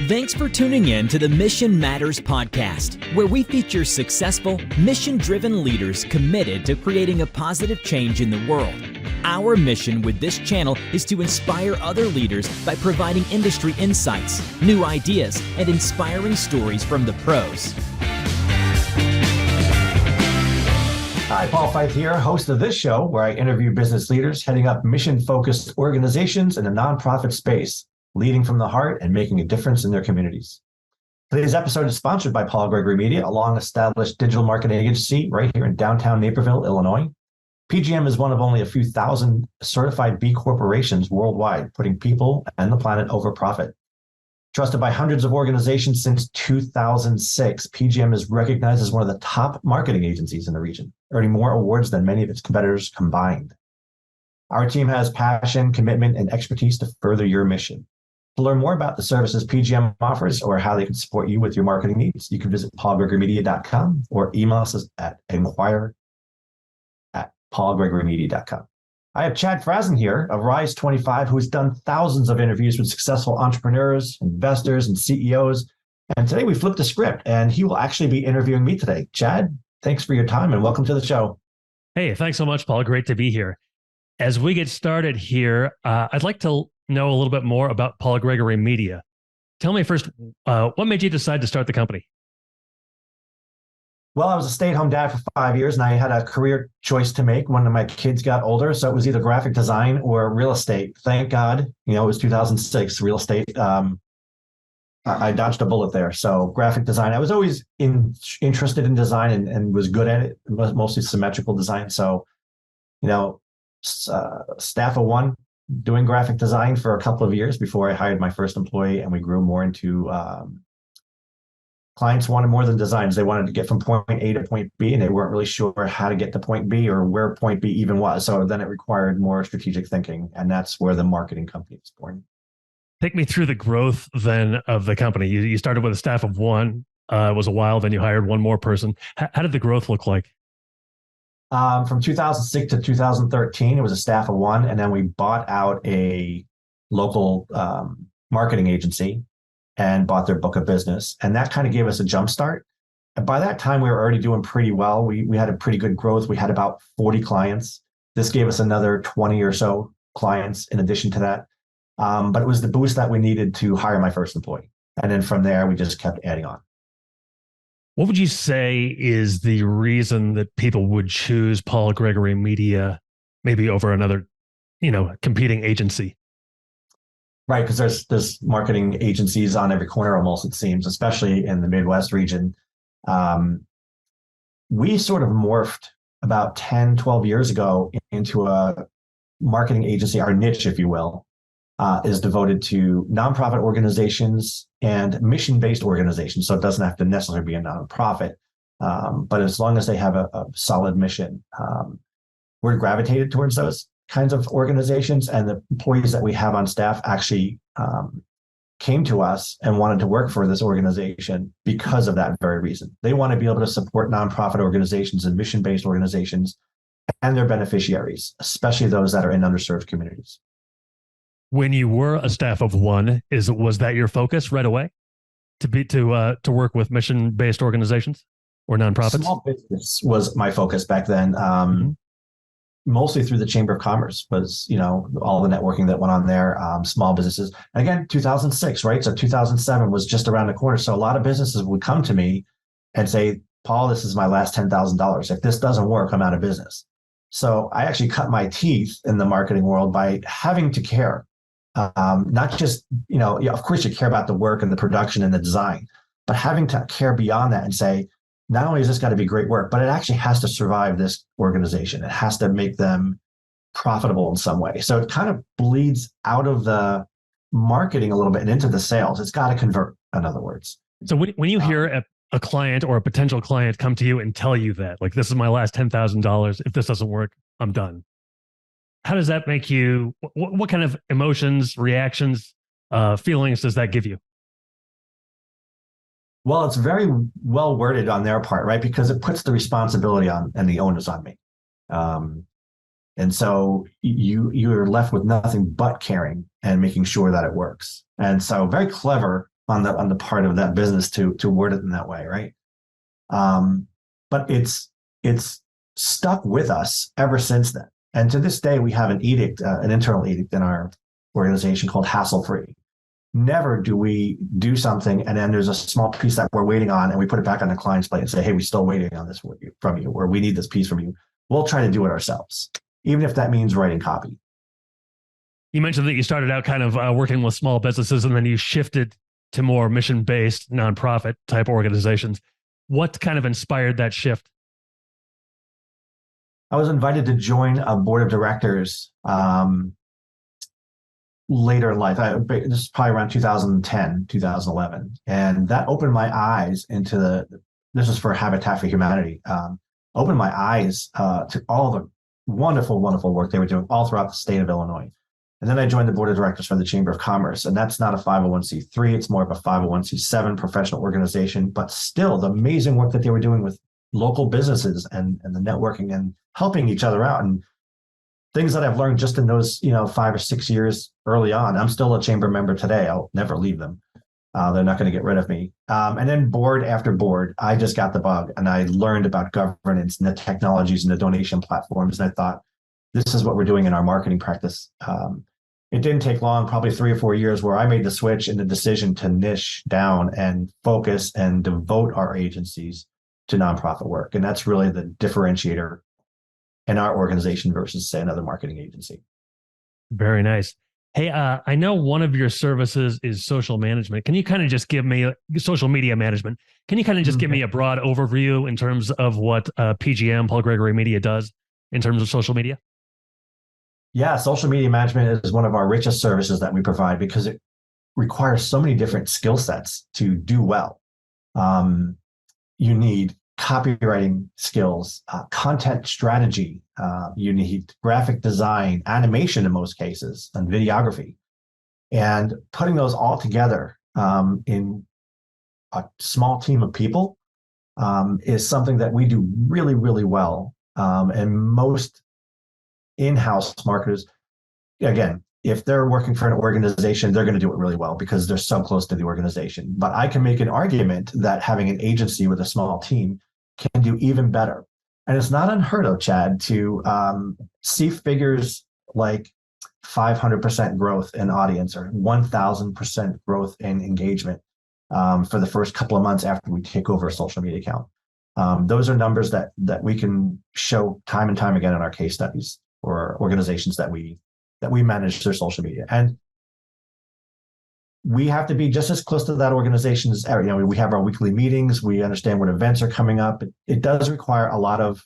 Thanks for tuning in to the Mission Matters podcast, where we feature successful, mission-driven leaders committed to creating a positive change in the world. Our mission with this channel is to inspire other leaders by providing industry insights, new ideas, and inspiring stories from the pros. Hi, Paul Feith here, host of this show where I interview business leaders heading up mission-focused organizations in the nonprofit space, leading from the heart and making a difference in their communities. Today's episode is sponsored by Paul Gregory Media, a long-established digital marketing agency right here in downtown Naperville, Illinois. PGM is one of only a few thousand certified B corporations worldwide, putting people and the planet over profit. Trusted by hundreds of organizations since 2006, PGM is recognized as one of the top marketing agencies in the region, earning more awards than many of its competitors combined. Our team has passion, commitment, and expertise to further your mission. To learn more about the services PGM offers or how they can support you with your marketing needs, you can visit paulgregorymedia.com or email us at inquire@paulgregorymedia.com. I have Chad Frazen here of Rise 25, who has done thousands of interviews with successful entrepreneurs, investors, and CEOs. And today we flipped the script, and he will actually be interviewing me today. Chad, thanks for your time and welcome to the show. Hey, thanks so much, Paul. Great to be here. As we get started here, I'd like to know a little bit more about Paul Gregory Media. Tell me first, what made you decide to start the company? Well, I was a stay-at-home dad for 5 years, and I had a career choice to make when my kids got older. So it was either graphic design or real estate. Thank God, it was 2006, real estate. I dodged a bullet there. So graphic design, I was always interested in design and was good at it, mostly symmetrical design. So, staff of one, doing graphic design for a couple of years before I hired my first employee, and we grew more into clients wanted more than designs. They wanted to get from point A to point B, and they weren't really sure how to get to point B or where point B even was. So then it required more strategic thinking, and that's where the marketing company was born. Take me through the growth then of the company. You started with a staff of one. It was a while, then you hired one more person. How did the growth look like? From 2006 to 2013, it was a staff of one, and then we bought out a local marketing agency and bought their book of business. And that kind of gave us a jump start. And by that time, we were already doing pretty well. We had a pretty good growth. We had about 40 clients. This gave us another 20 or so clients in addition to that. But it was the boost that we needed to hire my first employee. And then from there, we just kept adding on. What would you say is the reason that people would choose Paul Gregory Media maybe over another, competing agency? Right, because there's marketing agencies on every corner almost, it seems, especially in the Midwest region. We sort of morphed about 10, 12 years ago into a marketing agency. Our niche, if you will, is devoted to nonprofit organizations and mission-based organizations. So it doesn't have to necessarily be a nonprofit, but as long as they have a solid mission, we're gravitated towards those kinds of organizations, and the employees that we have on staff actually came to us and wanted to work for this organization because of that very reason. They want to be able to support nonprofit organizations and mission-based organizations and their beneficiaries, especially those that are in underserved communities. When you were a staff of one, was that your focus right away to work with mission-based organizations or nonprofits? Small business was my focus back then. Mostly through the Chamber of Commerce was, all the networking that went on there, small businesses. And again, 2006, right? So 2007 was just around the corner. So a lot of businesses would come to me and say, Paul, this is my last $10,000. If this doesn't work, I'm out of business. So I actually cut my teeth in the marketing world by having to care. Not just, of course you care about the work and the production and the design, but having to care beyond that and say, not only has this got to be great work, but it actually has to survive this organization. It has to make them profitable in some way. So it kind of bleeds out of the marketing a little bit and into the sales. It's got to convert, in other words. So when you hear a client or a potential client come to you and tell you that, like, this is my last $10,000, if this doesn't work, I'm done. How does that make you, what kind of emotions, reactions, feelings does that give you? Well, it's very well worded on their part, right? Because it puts the responsibility on and the onus on me. And so you're left with nothing but caring and making sure that it works. And so very clever on the part of that business to word it in that way, right? But it's stuck with us ever since then. And to this day, we have an edict, an internal edict in our organization called hassle-free. Never do we do something and then there's a small piece that we're waiting on and we put it back on the client's plate and say, hey, we're still waiting on this from you, or we need this piece from you. We'll try to do it ourselves, even if that means writing copy. You mentioned that you started out kind of working with small businesses and then you shifted to more mission-based, nonprofit type organizations. What kind of inspired that shift? I was invited to join a board of directors later in life. This is probably around 2010, 2011. And that opened my eyes into this is for Habitat for Humanity, opened my eyes to all the wonderful, wonderful work they were doing all throughout the state of Illinois. And then I joined the board of directors for the Chamber of Commerce. And that's not a 501c3. It's more of a 501c7 professional organization, but still the amazing work that they were doing with local businesses and the networking and helping each other out. And things that I've learned just in those, 5 or 6 years early on. I'm still a chamber member today. I'll never leave them. They're not going to get rid of me. And then board after board, I just got the bug and I learned about governance and the technologies and the donation platforms. And I thought, this is what we're doing in our marketing practice. It didn't take long, probably 3 or 4 years, where I made the switch and the decision to niche down and focus and devote our agencies to nonprofit work. And that's really the differentiator in our organization versus, say, another marketing agency. Very nice. Hey, I know one of your services is social management. Can you kind of just give me social media management? Can you kind of just give me a broad overview in terms of what PGM, Paul Gregory Media, does in terms of social media? Yeah, social media management is one of our richest services that we provide because it requires so many different skill sets to do well. You need copywriting skills, content strategy. You need graphic design, animation in most cases, and videography. And putting those all together in a small team of people is something that we do really, really well. And most in-house marketers, again, if they're working for an organization, they're going to do it really well because they're so close to the organization. But I can make an argument that having an agency with a small team can do even better. And it's not unheard of, Chad, to see figures like 500% growth in audience or 1,000% growth in engagement for the first couple of months after we take over a social media account. Those are numbers that we can show time and time again in our case studies or organizations that we manage their social media. And we have to be just as close to that organization as ever. We have our weekly meetings. We understand what events are coming up. It does require a lot of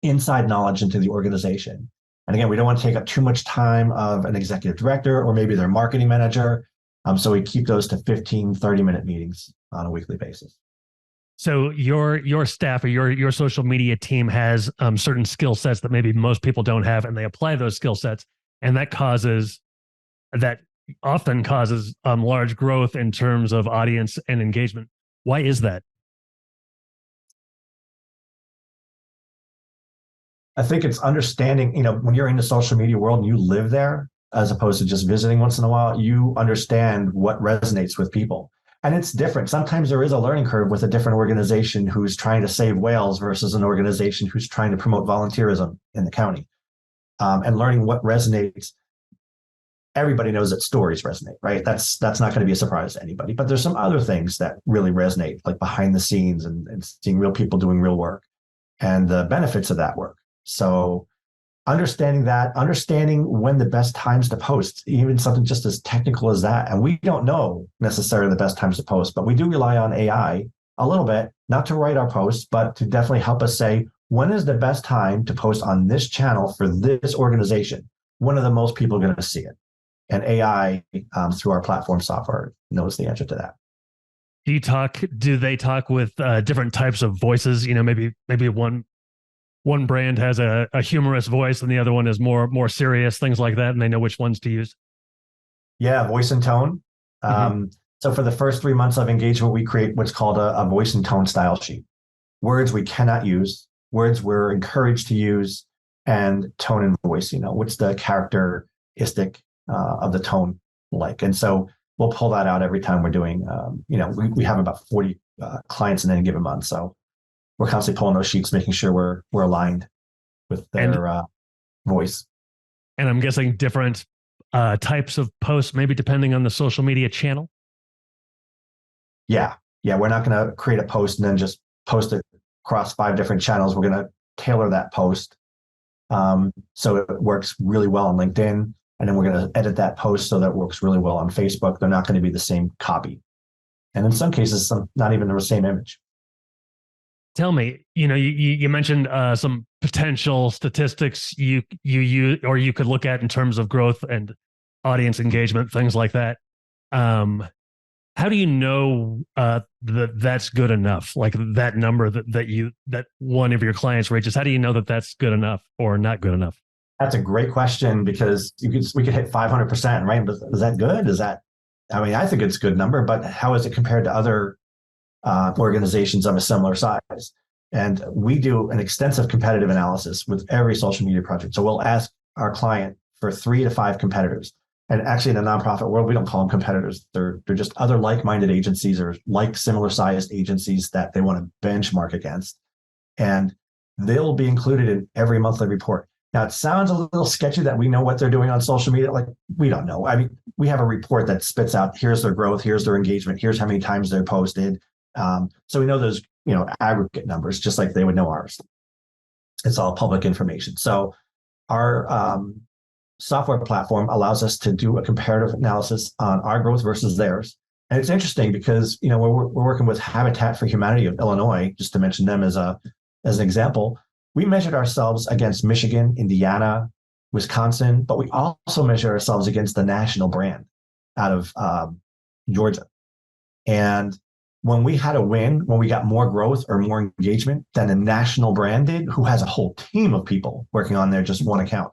inside knowledge into the organization. And again, we don't want to take up too much time of an executive director or maybe their marketing manager. So we keep those to 15, 30-minute meetings on a weekly basis. So your staff or your social media team has certain skill sets that maybe most people don't have, and they apply those skill sets, and that often causes large growth in terms of audience and engagement. Why is that? I think it's understanding, when you're in the social media world and you live there, as opposed to just visiting once in a while, you understand what resonates with people. And it's different. Sometimes there is a learning curve with a different organization who's trying to save whales versus an organization who's trying to promote volunteerism in the county. And learning what resonates. Everybody knows that stories resonate, right? That's not going to be a surprise to anybody. But there's some other things that really resonate, like behind the scenes and seeing real people doing real work and the benefits of that work. So understanding when the best times to post, even something just as technical as that. And we don't know necessarily the best times to post, but we do rely on AI a little bit, not to write our posts, but to definitely help us say, when is the best time to post on this channel for this organization? When are the most people going to see it? And AI through our platform software knows the answer to that. Do they talk with different types of voices? Maybe one brand has a humorous voice and the other one is more serious, things like that, and they know which ones to use. Yeah, voice and tone. So for the first 3 months of engagement, we create what's called a voice and tone style sheet. Words we cannot use, words we're encouraged to use, and tone and voice. What's the characteristic of the tone like? And so we'll pull that out every time we're doing, we have about 40 clients in any given month. So we're constantly pulling those sheets, making sure we're aligned with their voice. And I'm guessing different types of posts, maybe depending on the social media channel. Yeah. We're not going to create a post and then just post it across 5 different channels. We're going to tailor that post so it works really well on LinkedIn. And then we're going to edit that post so that it works really well on Facebook. They're not going to be the same copy. And in some cases, not even the same image. Tell me, you mentioned some potential statistics you or you could look at in terms of growth and audience engagement, things like that. How do you know that's good enough? Like that number that one of your clients reaches, how do you know that that's good enough or not good enough? That's a great question, because we could hit 500%, right? But is that good? I think it's a good number, but how is it compared to other organizations of a similar size? And we do an extensive competitive analysis with every social media project. So we'll ask our client for 3 to 5 competitors. And actually, in the nonprofit world, we don't call them competitors. They're just other like-minded agencies or similar-sized agencies that they want to benchmark against. And they'll be included in every monthly report. Now, it sounds a little sketchy that we know what they're doing on social media. Like, we don't know. I mean, we have a report that spits out, here's their growth, here's their engagement, here's how many times they're posted. So we know those, aggregate numbers, just like they would know ours. It's all public information. So our software platform allows us to do a comparative analysis on our growth versus theirs. And it's interesting because, we're working with Habitat for Humanity of Illinois, just to mention them as an example. We measured ourselves against Michigan, Indiana, Wisconsin, but we also measure ourselves against the national brand out of Georgia. And when we had a win, when we got more growth or more engagement than the national brand did, who has a whole team of people working on their just one account,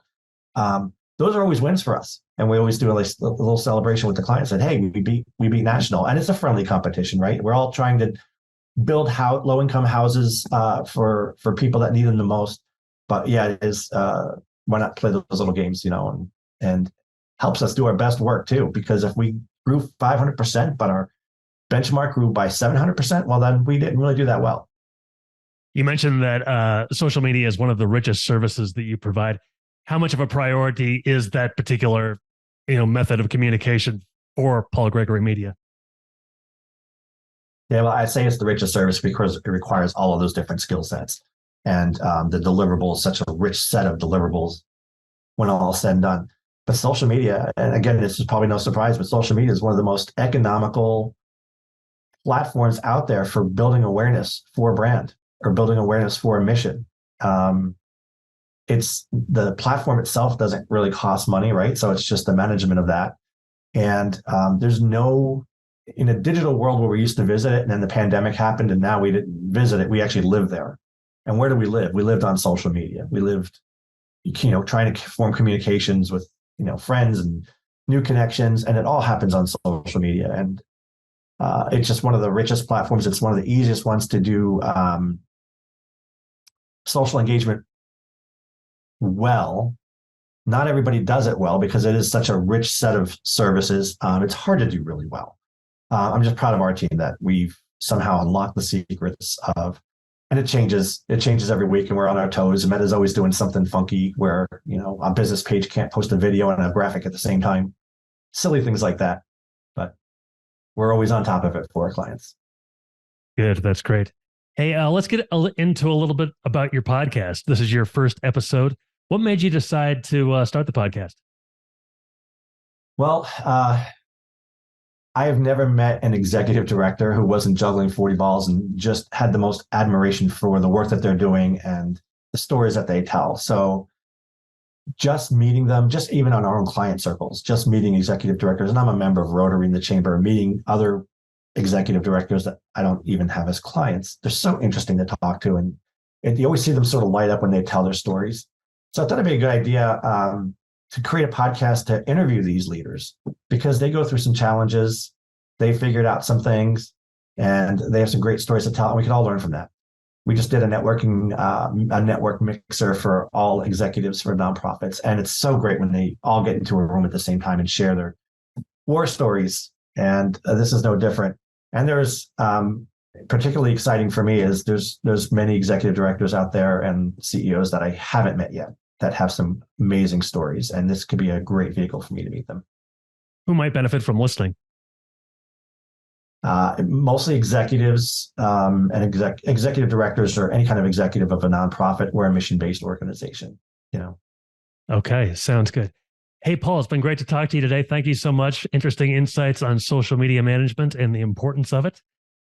those are always wins for us. And we always do a little celebration with the client. Said, hey, we beat national. And it's a friendly competition, right? We're all trying to build low-income houses for people that need them the most. But yeah, it is, why not play those little games, and helps us do our best work too. Because if we grew 500%, but our benchmark grew by 700%, well, then we didn't really do that well. You mentioned that social media is one of the richest services that you provide. How much of a priority is that particular, method of communication for Paul Gregory Media? Yeah, well, I'd say it's the richest service because it requires all of those different skill sets. And the deliverables, such a rich set of deliverables when all is said and done. But social media, and again, this is probably no surprise, but social media is one of the most economical platforms out there for building awareness for a brand or building awareness for a mission. It's the platform itself doesn't really cost money, right? So it's just the management of that. And there's no, in a digital world where we used to visit it and then the pandemic happened and now we didn't visit it, we actually live there. And where do we live? We lived on social media. We lived, trying to form communications with, friends and new connections. And it all happens on social media. And it's just one of the richest platforms. It's one of the easiest ones to do social engagement well. Not everybody does it well because it is such a rich set of services. It's hard to do really well. I'm just proud of our team that we've somehow unlocked the secrets of, and it changes every week and we're on our toes. Meta's always doing something funky where, a business page can't post a video and a graphic at the same time. Silly things like that. But we're always on top of it for our clients. Good. That's great. Hey, let's get into a little bit about your podcast. This is your first episode. What made you decide to start the podcast? Well, I have never met an executive director who wasn't juggling 40 balls and just had the most admiration for the work that they're doing and the stories that they tell. So just meeting them, just even on our own client circles, just meeting executive directors, and I'm a member of Rotary in the Chamber, meeting other executive directors that I don't even have as clients. They're so interesting to talk to. And you always see them sort of light up when they tell their stories. So I thought it'd be a good idea to create a podcast to interview these leaders because they go through some challenges. They figured out some things and they have some great stories to tell. And we can all learn from that. We just did a network mixer for all executives for nonprofits. And it's so great when they all get into a room at the same time and share their war stories And this is no different. And there's particularly exciting for me is there's many executive directors out there and CEOs that I haven't met yet that have some amazing stories. And this could be a great vehicle for me to meet them. Who might benefit from listening? Mostly executives and executive directors or any kind of executive of a nonprofit or a mission-based organization. Okay, sounds good. Hey, Paul, it's been great to talk to you today. Thank you so much. Interesting insights on social media management and the importance of it.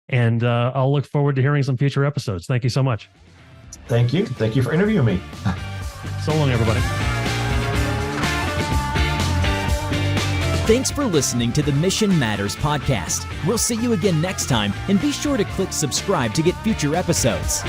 And I'll look forward to hearing some future episodes. Thank you so much. Thank you. Thank you for interviewing me. So long, everybody. Thanks for listening to the Mission Matters podcast. We'll see you again next time, and be sure to click subscribe to get future episodes.